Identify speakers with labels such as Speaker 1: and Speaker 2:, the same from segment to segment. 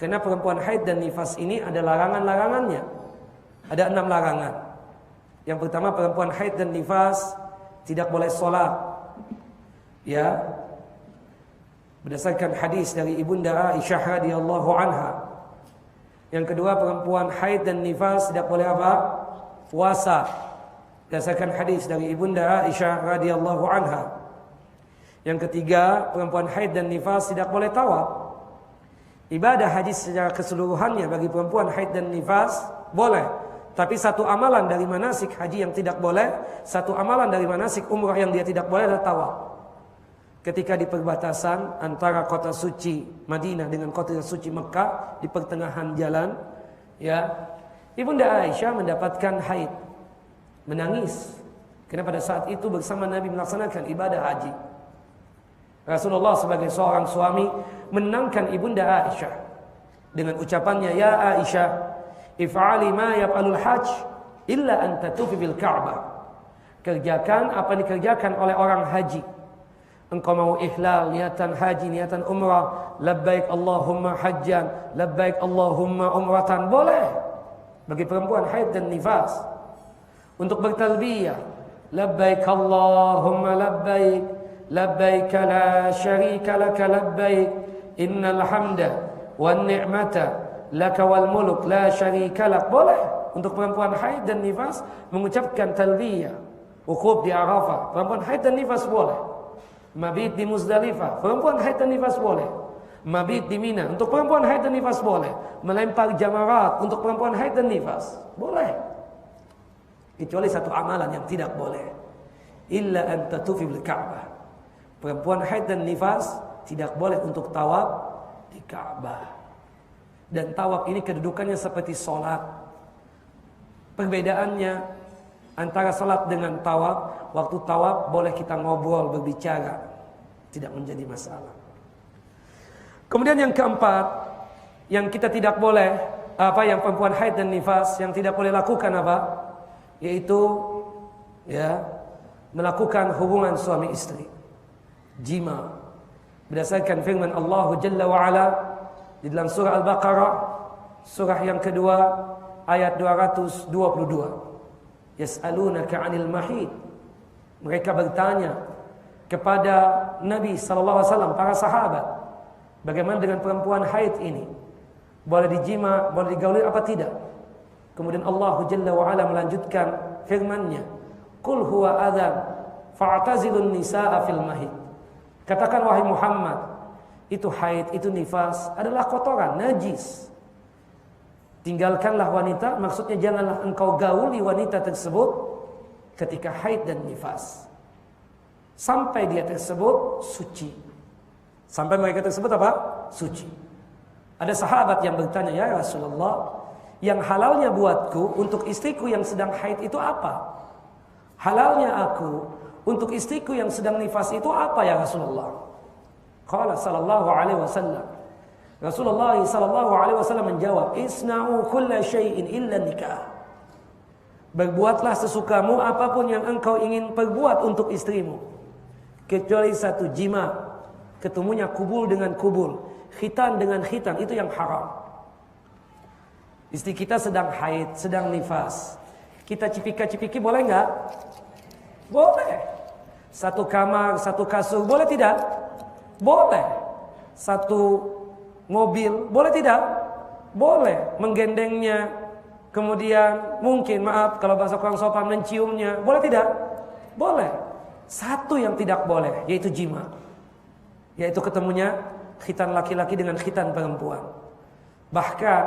Speaker 1: Karena perempuan haid dan nifas ini ada larangan-larangannya. Ada 6 larangan. Yang pertama, perempuan haid dan nifas tidak boleh sholat. Ya, berdasarkan hadis dari Ibunda Aisyah radhiyallahu anha. Yang kedua, perempuan haid dan nifas tidak boleh apa? Puasa. Berdasarkan hadis dari Ibunda Aisyah radhiyallahu anha. Yang ketiga, perempuan haid dan nifas tidak boleh tawaf. Ibadah haji secara keseluruhannya bagi perempuan haid dan nifas boleh. Tapi satu amalan dari manasik haji yang tidak boleh, satu amalan dari manasik umrah yang dia tidak boleh adalah tawaf. Ketika di perbatasan antara kota suci Madinah dengan kota suci Mekah, di pertengahan jalan, ya, Ibunda Aisyah mendapatkan haid, menangis. Karena pada saat itu bersama Nabi melaksanakan ibadah haji. Rasulullah sebagai seorang suami menenangkan Ibunda Aisyah dengan ucapannya, "Ya Aisyah, if'ali ma yaf'alul hajj illa an tatufi bil Ka'bah." Kerjakan apa yang dikerjakan oleh orang haji. Engkau mau ihlal, niatan haji, niatan umrah, labbaik Allahumma hajjan, labbaik Allahumma umratan, boleh. Bagi perempuan haid dan nifas untuk bertalbiyah, labbaik Allahumma labbaik, labbaik la syarika laka labbaik, innal hamda wan ni'mata laka wal mulk la syarika lak. Boleh untuk perempuan haid dan nifas mengucapkan talbiyah. Wukuf di Arafah, perempuan haid dan nifas boleh. Mabit di Muzdalifah, perempuan haid dan nifas boleh. Mabit di Mina, untuk perempuan haid dan nifas boleh. Melempar jamarat untuk perempuan haid dan nifas boleh. Kecuali satu amalan yang tidak boleh, illa an tatufi bil Ka'bah. Perempuan haid dan nifas tidak boleh untuk tawaf di Ka'bah. Dan tawaf ini kedudukannya seperti sholat. Perbedaannya antara sholat dengan tawaf, waktu tawaf boleh kita ngobrol, berbicara, tidak menjadi masalah. Kemudian yang keempat, yang kita tidak boleh, yang perempuan haid dan nifas yang tidak boleh lakukan apa? Yaitu ya, melakukan hubungan suami istri, jima. Berdasarkan firman Allah Jalla wa Ala di dalam surah Al-Baqarah, surah yang kedua, ayat 222. Yas'alunaka 'anil mahid. Mereka bertanya kepada Nabi sallallahu alaihi wasallam, para sahabat, bagaimana dengan perempuan haid ini? Boleh dijima, boleh digauli apa tidak? Kemudian Allah Jalla wa Ala melanjutkan firman-Nya, "Qul huwa adzan fa'tazilun nisaa fil mahid." Katakan wahai Muhammad, itu haid, itu nifas adalah kotoran, najis. Tinggalkanlah wanita, maksudnya janganlah engkau gauli wanita tersebut ketika haid dan nifas, sampai dia tersebut suci. Sampai mereka tersebut apa? Suci. Ada sahabat yang bertanya, "Ya Rasulullah, yang halalnya buatku untuk istriku yang sedang haid itu apa? Halalnya aku untuk istriku yang sedang nifas itu apa ya Rasulullah?" Qala sallallahu alaihi wasallam, Rasulullah sallallahu alaihi wasallam menjawab, "Isna'u kulla syai'in illa nikah." Berbuatlah sesukamu apapun yang engkau ingin perbuat untuk istrimu, kecuali satu, jima. Ketemunya kubul dengan kubul, khitan dengan khitan, itu yang haram. Istri kita sedang haid, sedang nifas, kita cipika-cipiki boleh enggak? Boleh. Satu kamar, satu kasur, boleh tidak? Boleh. Satu mobil, boleh tidak? Boleh. Menggendengnya, kemudian mungkin, maaf kalau bahasa kurang sopan, menciumnya, boleh tidak? Boleh. Satu yang tidak boleh, yaitu jima, yaitu ketemunya khitan laki-laki dengan khitan perempuan. Bahkan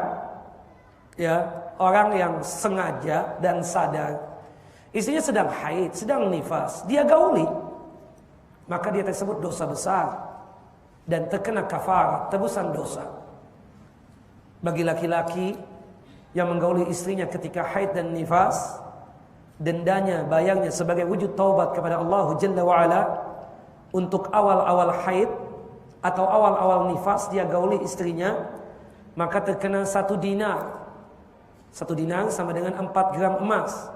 Speaker 1: ya, orang yang sengaja dan sadar istrinya sedang haid, sedang nifas, dia gauli, maka dia tersebut dosa besar dan terkena kafarat, tebusan dosa. Bagi laki-laki yang menggauli istrinya ketika haid dan nifas, dendanya, bayangnya sebagai wujud taubat kepada Allah Jalla wa Ala untuk awal-awal haid atau awal-awal nifas dia gauli istrinya, maka terkena 1 dinar. 1 dinar sama dengan 4 gram emas.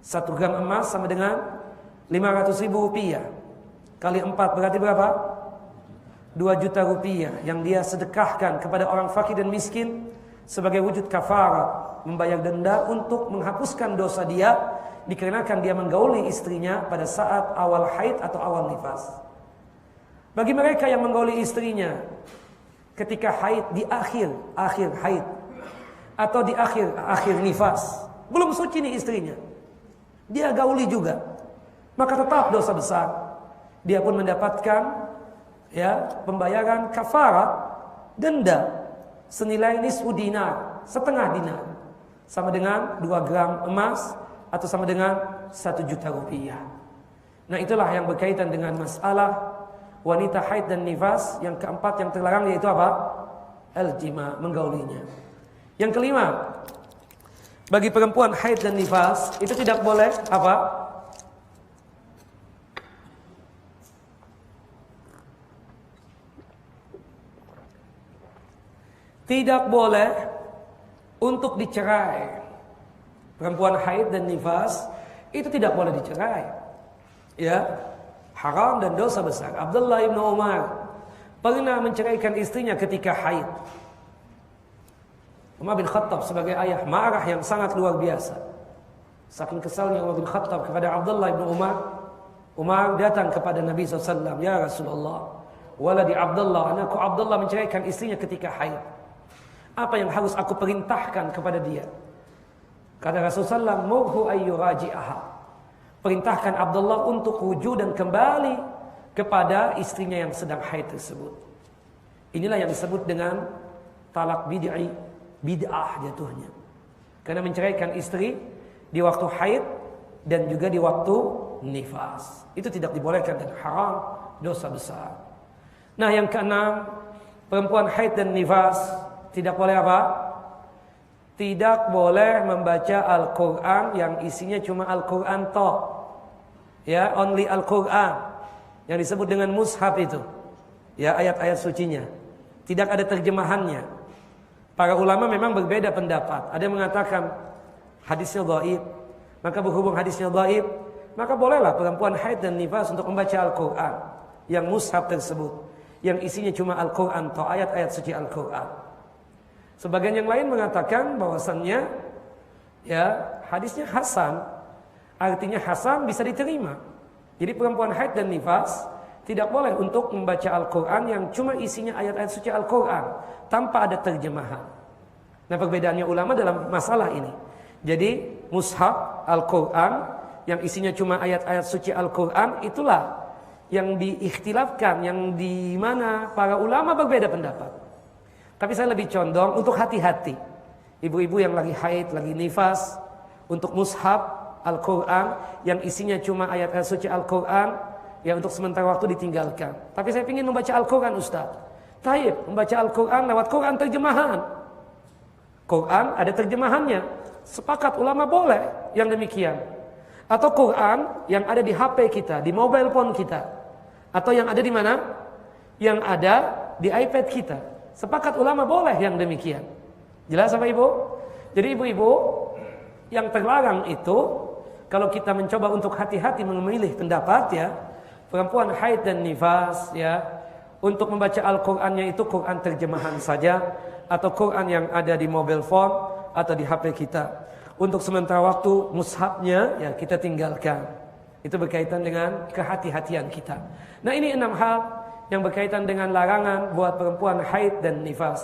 Speaker 1: 1 gram emas sama dengan 500.000 rupiah. Kali 4 berarti berapa? 2 juta rupiah yang dia sedekahkan kepada orang fakir dan miskin sebagai wujud kafarat, membayar denda untuk menghapuskan dosa dia dikarenakan dia menggauli istrinya pada saat awal haid atau awal nifas. Bagi mereka yang menggauli istrinya ketika haid, di akhir haid atau di akhir nifas, belum suci nih istrinya, dia gauli juga, maka tetap dosa besar. Dia pun mendapatkan pembayaran kafarat, denda senilai nisfu dinar, setengah dinar, sama dengan 2 gram emas atau sama dengan 1 juta rupiah. Nah, itulah yang berkaitan dengan masalah wanita haid dan nifas. Yang keempat yang terlarang yaitu apa? Al-jima, menggaulinya. Yang kelima, bagi perempuan haid dan nifas itu tidak boleh apa? Tidak boleh untuk dicerai. Perempuan haid dan nifas itu tidak boleh dicerai. Ya, haram dan dosa besar. Abdullah bin Umar pernah menceraikan istrinya ketika haid. Umar bin Khattab sebagai ayah marah yang sangat luar biasa. Saking kesalnya Umar bin Khattab kepada Abdullah bin Umar, Umar datang kepada Nabi SAW, "Ya Rasulullah, waladi Abdullah, anakku Abdullah menceraikan istrinya ketika haid. Apa yang harus aku perintahkan kepada dia?" Kata Rasulullah, "Murhu ayyuraji'aha." Perintahkan Abdullah untuk rujuk dan kembali kepada istrinya yang sedang haid tersebut. Inilah yang disebut dengan talak bid'ah jatuhnya. Karena menceraikan istri di waktu haid dan juga di waktu nifas. Itu tidak dibolehkan dan haram, dosa besar. Nah, yang keenam, perempuan haid dan nifas tidak boleh apa? Tidak boleh membaca Al-Quran yang isinya cuma Al-Quran toh. Ya, only Al-Quran. Yang disebut dengan mushaf itu. Ya, ayat-ayat sucinya. Tidak ada terjemahannya. Para ulama memang berbeda pendapat. Ada yang mengatakan hadisnya dhaif. Maka berhubung hadisnya dhaif, maka bolehlah perempuan haid dan nifas untuk membaca Al-Quran yang mushaf tersebut. Yang isinya cuma Al-Quran toh, ayat-ayat suci Al-Quran. Sebagian yang lain mengatakan bahwasannya hadisnya hasan, artinya hasan bisa diterima. Jadi perempuan haid dan nifas tidak boleh untuk membaca Al-Quran yang cuma isinya ayat-ayat suci Al-Quran tanpa ada terjemahan. Nah, perbedaannya ulama dalam masalah ini. Jadi mushaf Al-Quran yang isinya cuma ayat-ayat suci Al-Quran itulah yang diikhtilafkan, yang di mana para ulama berbeda pendapat. Tapi saya lebih condong untuk hati-hati. Ibu-ibu yang lagi haid, lagi nifas, untuk mushaf Al-Quran yang isinya cuma ayat-ayat suci Al-Quran, ya untuk sementara waktu ditinggalkan. Tapi saya ingin membaca Al-Quran, Ustaz. Taib, membaca Al-Quran lewat Quran terjemahan. Quran ada terjemahannya. Sepakat ulama boleh yang demikian. Atau Quran yang ada di HP kita, di mobile phone kita. Atau yang ada di mana? Yang ada di iPad kita. Sepakat ulama boleh yang demikian. Jelas apa ibu? Jadi ibu-ibu, yang terlarang itu kalau kita mencoba untuk hati-hati memilih pendapat ya, perempuan haid dan nifas ya, untuk membaca Al-Qur'annya itu Quran terjemahan saja atau Quran yang ada di mobile phone atau di HP kita. Untuk sementara waktu mushafnya ya kita tinggalkan. Itu berkaitan dengan kehati-hatian kita. Nah, ini 6 hal yang berkaitan dengan larangan buat perempuan haid dan nifas.